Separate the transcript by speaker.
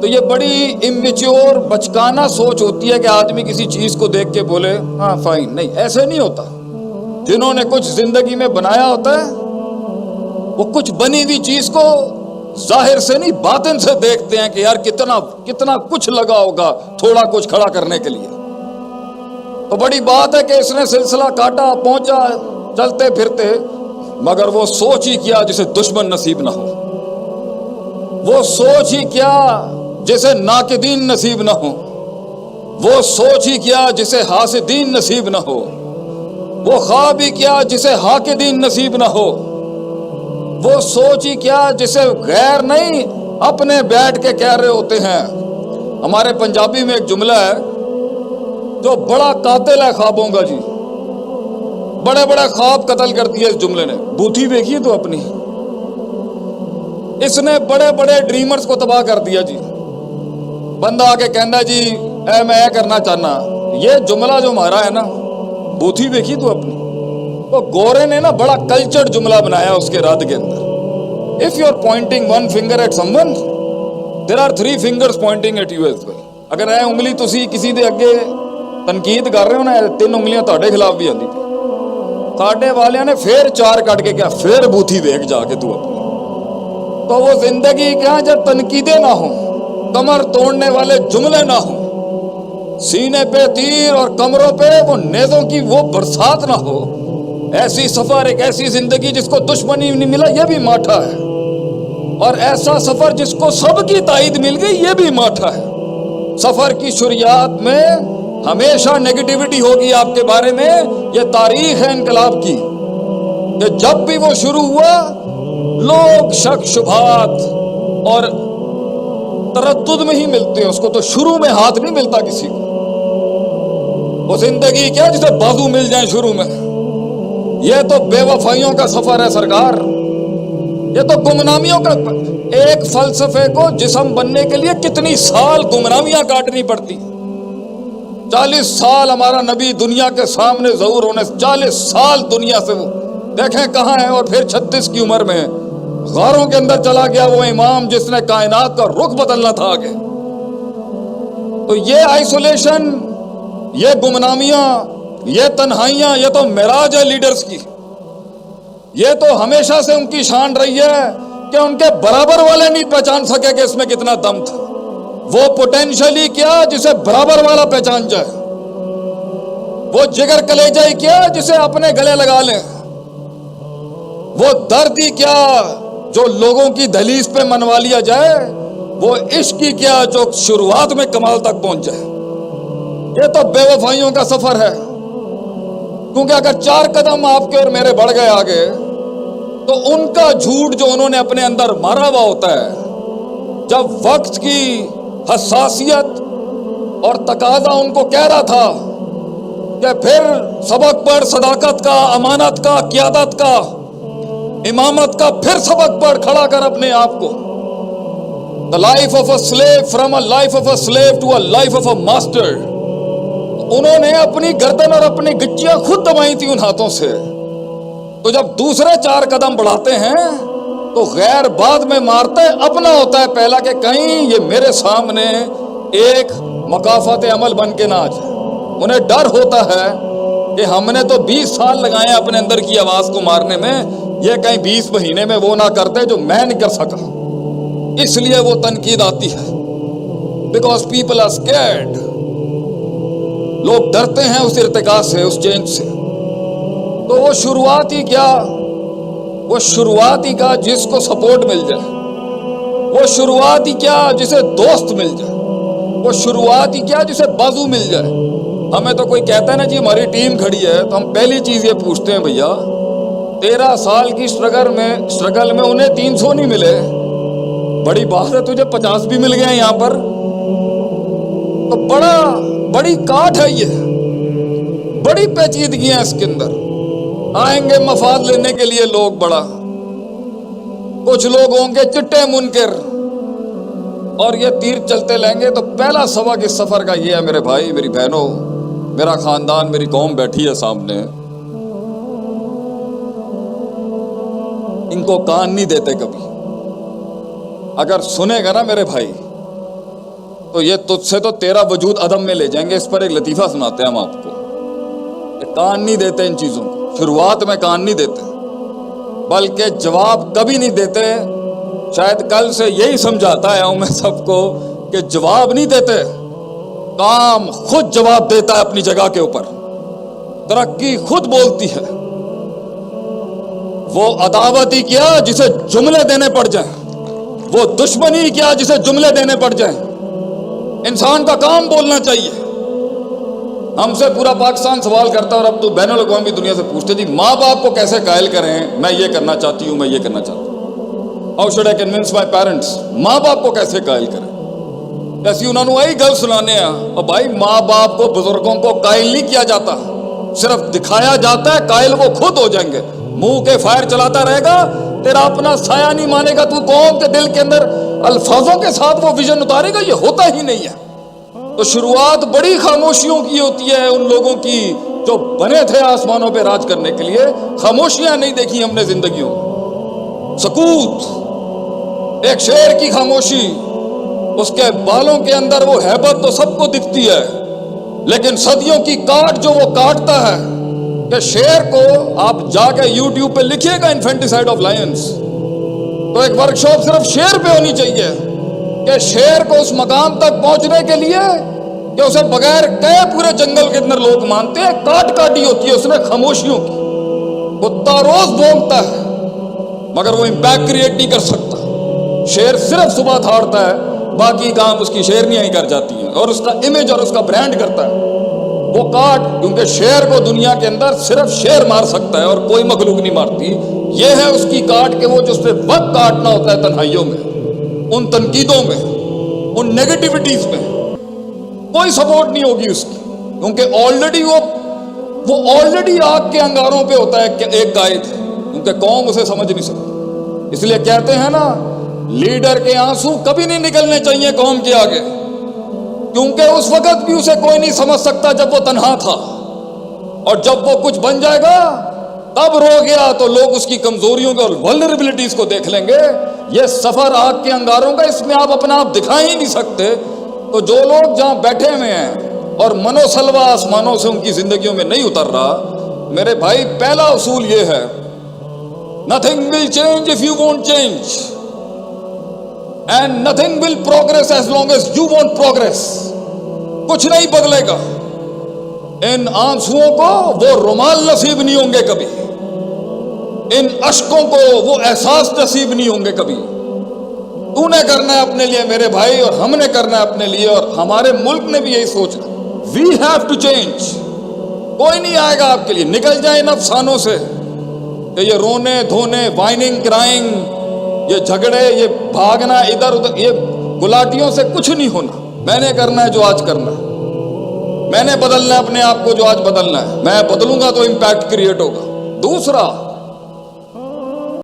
Speaker 1: تو یہ بڑی امیچور بچکانہ سوچ ہوتی ہے کہ آدمی کسی چیز کو دیکھ کے بولے ہاں فائن. نہیں، ایسے نہیں ہوتا. جنہوں نے کچھ زندگی میں بنایا ہوتا ہے وہ کچھ بنی ہوئی چیز کو ظاہر سے نہیں باطن سے دیکھتے ہیں کہ یار کتنا کچھ لگا ہوگا تھوڑا کچھ کھڑا کرنے کے لیے. تو بڑی بات ہے کہ اس نے سلسلہ کاٹا، پہنچا چلتے پھرتے، مگر وہ سوچ ہی کیا جسے دشمن نصیب نہ ہو. وہ سوچ ہی کیا جسے ناقدین نصیب نہ ہو. وہ سوچ ہی کیا جسے حاسدین نصیب نہ ہو. وہ خواب ہی کیا جسے حاقدین نصیب نہ ہو. وہ سوچ ہی کیا جسے غیر نہیں اپنے بیٹھ کے کہہ رہے ہوتے ہیں. ہمارے پنجابی میں ایک جملہ ہے جو بڑا قاتل ہے خوابوں کا جی. بڑے بڑے خواب قتل کر دیے اس جملے نے. بوتھی دیکھیے تو اپنی، اس نے بڑے بڑے ڈریمرز کو تباہ کر دیا جی. بندہ آ کے کہندا جی اے میں کرنا چاہنا. یہ جملہ جو ہمارا ہے نا، بوتھی دیکھی تو اپنی، تو گورے نے نا بڑا کلچرڈ جملہ بنایا اس کے رد کے اندر. If you are pointing one finger at someone, there are 3 fingers pointing at you as well. اگر اے انگلی تسی کسی دے اگے تنقید کر رہے ہو نا، 3 انگلیاں تہاڈے خلاف بھی آندی پئی. ساڈے والیاں نے پھر 4 کٹ کے کیا پھر بوتھی دیکھ جا کے تو اپنی. تو وہ زندگی کیا جب تنقیدیں نہ ہوں، کمر توڑنے والے جملے نہ ہوں، سینے پہ تیر اور کمروں پہ وہ نیزوں کی وہ برسات نہ ہو، ایسی سفر، ایک ایسی زندگی جس کو دشمنی نہیں ملا یہ بھی ماٹھا ہے، اور ایسا سفر جس کو سب کی تائید مل گئی یہ بھی ماٹھا ہے. سفر کی شروعات میں ہمیشہ نیگیٹیوٹی ہوگی آپ کے بارے میں. یہ تاریخ ہے انقلاب کی کہ جب بھی وہ شروع ہوا لوگ شک شبہات اور تردد میں ہی ملتے ہیں اس کو. تو شروع میں ہاتھ نہیں ملتا کسی کو. وہ زندگی کیا جسے بازو مل جائیں شروع میں. یہ تو بے وفائیوں کا سفر ہے سرکار. یہ تو گمنامیوں کا. ایک فلسفے کو جسم بننے کے لیے کتنی سال گمنامیاں کاٹنی پڑتی. 40 سال ہمارا نبی دنیا کے سامنے ظہور ہونے، 40 سال دنیا سے وہ دیکھیں کہاں ہے. اور پھر 36 کی عمر میں غاروں کے اندر چلا گیا وہ امام جس نے کائنات کا رخ بدلنا تھا آگے. تو یہ آئسولیشن، یہ گمنامیاں، یہ تنہائیاں، یہ تو معراج ہے لیڈرز کی. یہ تو ہمیشہ سے ان کی شان رہی ہے کہ ان کے برابر والے نہیں پہچان سکے کہ اس میں کتنا دم تھا. وہ پوٹینشلی کیا جسے برابر والا پہچان جائے. وہ جگر کلیجہ ہی کیا جسے اپنے گلے لگا لیں. وہ درد ہی کیا جو لوگوں کی دہلیز پہ منوا لیا جائے. وہ عشق ہی کیا جو شروعات میں کمال تک پہنچ جائے. یہ تو بے وفائیوں کا سفر ہے. کیونکہ اگر 4 قدم آپ کے اور میرے بڑھ گئے آگے تو ان کا جھوٹ جو انہوں نے اپنے اندر مارا ہوا ہوتا ہے، جب وقت کی حساسیت اور تقاضا ان کو کہہ رہا تھا کہ پھر سبق پڑھ صداقت کا، امانت کا، قیادت کا، امامت کا، پھر سبق پڑھ کھڑا کر اپنے آپ کو. The life of a slave, from a life of a slave to a life of a master. انہوں نے اپنی گردن اور اپنی گچیاں خود دبائی تھی ان ہاتھوں سے. تو جب دوسرے 4 قدم بڑھاتے ہیں تو غیر بعد میں مارتے اپنا ہوتا ہے پہلا کہ کہیں یہ میرے سامنے ایک مکافات عمل بن کے نہ آ جائے. انہیں ڈر ہوتا ہے کہ ہم نے تو 20 سال لگائے اپنے اندر کی آواز کو مارنے میں، یہ کہیں 20 مہینے میں وہ نہ کرتے جو میں نہیں کر سکا. اس لیے وہ تنقید آتی ہے. Because people are scared. لوگ ڈرتے ہیں اس ارتقاء سے، اس چینج سے. تو وہ شروعات ہی کیا، وہ شروعات ہی کا جس کو سپورٹ مل جائے، وہ شروعات ہی کیا جسے دوست مل جائے، وہ شروعات ہی کیا جسے بازو مل جائے. ہمیں تو کوئی کہتا ہے نا جی ہماری ٹیم کھڑی ہے تو ہم پہلی چیز یہ پوچھتے ہیں بھیا 13 سال کی سٹرگل میں انہیں 300 نہیں ملے، بڑی بات ہے تجھے 50 بھی مل گئے ہیں یہاں پر. تو بڑی کاٹ ہے، یہ بڑی پیچیدگی ہے اس کے اندر. آئیں گے مفاد لینے کے لیے لوگ بڑا، کچھ لوگ ہوں گے چٹے منکر اور یہ تیر چلتے لیں گے. تو پہلا سبق اس سفر کا یہ ہے میرے بھائی، میری بہنوں، میرا خاندان، میری قوم بیٹھی ہے سامنے، ان کو کان نہیں دیتے کبھی. اگر سنے گا نا میرے بھائی تو یہ تجھ سے تو تیرا وجود عدم میں لے جائیں گے. اس پر ایک لطیفہ سناتے ہیں ہم آپ کو. کان نہیں دیتے ان چیزوں کو, شروعات میں کان نہیں دیتے, بلکہ جواب کبھی نہیں دیتے. شاید کل سے یہی سمجھاتا ہے میں سب کو کہ جواب نہیں دیتے, کام خود جواب دیتا ہے اپنی جگہ کے اوپر, ترقی خود بولتی ہے. وہ عداوت ہی کیا جسے جملے دینے پڑ جائیں, وہ دشمنی کیا جسے جملے دینے پڑ جائیں. انسان کا کام بولنا چاہیے. ہم سے پورا پاکستان سوال کرتا ہے, اور اب تو بین الاقوامی دنیا سے پوچھتے جی ماں باپ کو کیسے قائل کریں, میں یہ کرنا چاہتی ہوں, میں یہ کرنا چاہتا ہوں. How should I convince my parents, ماں باپ کو کیسے قائل کریں. ایسی انہوں نے وہی گل سنانے ہیں. اور بھائی ماں باپ کو, بزرگوں کو قائل نہیں کیا جاتا, صرف دکھایا جاتا ہے. قائل وہ خود ہو جائیں گے. منہ کے فائر چلاتا رہے گا, تیرا اپنا سایہ نہیں مانے گا. تو قوم کے دل کے اندر الفاظوں کے ساتھ وہ ویژن اتارے گا, یہ ہوتا ہی نہیں ہے. تو شروعات بڑی خاموشیوں کی ہوتی ہے ان لوگوں کی جو بنے تھے آسمانوں پہ راج کرنے کے لیے. خاموشیاں نہیں دیکھی ہم نے زندگیوں میں. سکوت, ایک شیر کی خاموشی, اس کے بالوں کے اندر وہ ہیبت تو سب کو دکھتی ہے, لیکن صدیوں کی کاٹ جو وہ کاٹتا ہے. کہ شیر کو آپ جا کے یوٹیوب پہ لکھیے گا انفینٹیسائڈ آف لائنز, تو ایک ورکشاپ صرف شیر پہ ہونی چاہیے کہ شیر کو اس مقام تک پہنچنے کے لیے کہ اسے بغیر کہے پورے جنگل کے اندر لوگ مانتے ہیں. کاٹ کاٹی ہوتی ہے اس نے خاموشیوں کی. کتا روز بھونکتا ہے مگر وہ امپیکٹ کریٹ نہیں کر سکتا. شیر صرف صبح دھاڑتا ہے, باقی کام اس کی شیرنیاں ہی کر جاتی ہیں, اور اس کا امیج اور اس کا برانڈ کرتا ہے. وہ کاٹ, کیونکہ شیر کو دنیا کے اندر صرف شیر مار سکتا ہے اور کوئی مخلوق نہیں مارتی. یہ ہے اس کی کاٹ کہ وہ جو اس پہ وقت کاٹنا ہوتا ہے تنہائیوں میں, ان تنقیدوں میں, ان نیگیٹیوٹیز میں کوئی سپورٹ نہیں ہوگی اس کی, کیونکہ آلریڈی وہ آلریڈی آگ کے انگاروں پہ ہوتا ہے کہ ایک قائد, کیونکہ قوم اسے سمجھ نہیں سکتی. اس لیے کہتے ہیں نا, لیڈر کے آنسو کبھی نہیں نکلنے چاہیے قوم کے آگے, کیونکہ اس وقت بھی اسے کوئی نہیں سمجھ سکتا جب وہ تنہا تھا, اور جب وہ کچھ بن جائے گا تب رو گیا تو لوگ اس کی کمزوریوں کو اور ولنریبلٹیز کو دیکھ لیں گے. یہ سفر آگ کے انگاروں کا, اس میں آپ اپنا آپ دکھا ہی نہیں سکتے. تو جو لوگ جہاں بیٹھے ہوئے ہیں اور منو سلوا آسمانوں سے ان کی زندگیوں میں نہیں اتر رہا, میرے بھائی پہلا اصول یہ ہے, nothing will change if you won't change, and nothing will progress as long as you won't progress. کچھ نہیں بدلے گا. ان آنسوؤں کو وہ رومال نصیب نہیں ہوں گے کبھی, ان اشکوں کو وہ احساس نصیب نہیں ہوں گے کبھی. تو نے کرنا ہے اپنے لیے میرے بھائی, اور ہم نے کرنا ہے اپنے لیے, اور ہمارے ملک نے بھی یہی سوچنا. We have to change. کوئی نہیں آئے گا آپ کے لیے. نکل جائیں ان افسانوں سے کہ یہ رونے دھونے, وائننگ کرائنگ, یہ جھگڑے, یہ بھاگنا ادھر ادھر, یہ گلاٹیوں سے کچھ نہیں ہونا. میں نے کرنا ہے جو آج کرنا ہے, میں نے بدلنا ہے اپنے آپ کو جو آج بدلنا ہے. میں بدلوں گا تو امپیکٹ کریٹ ہوگا. دوسرا,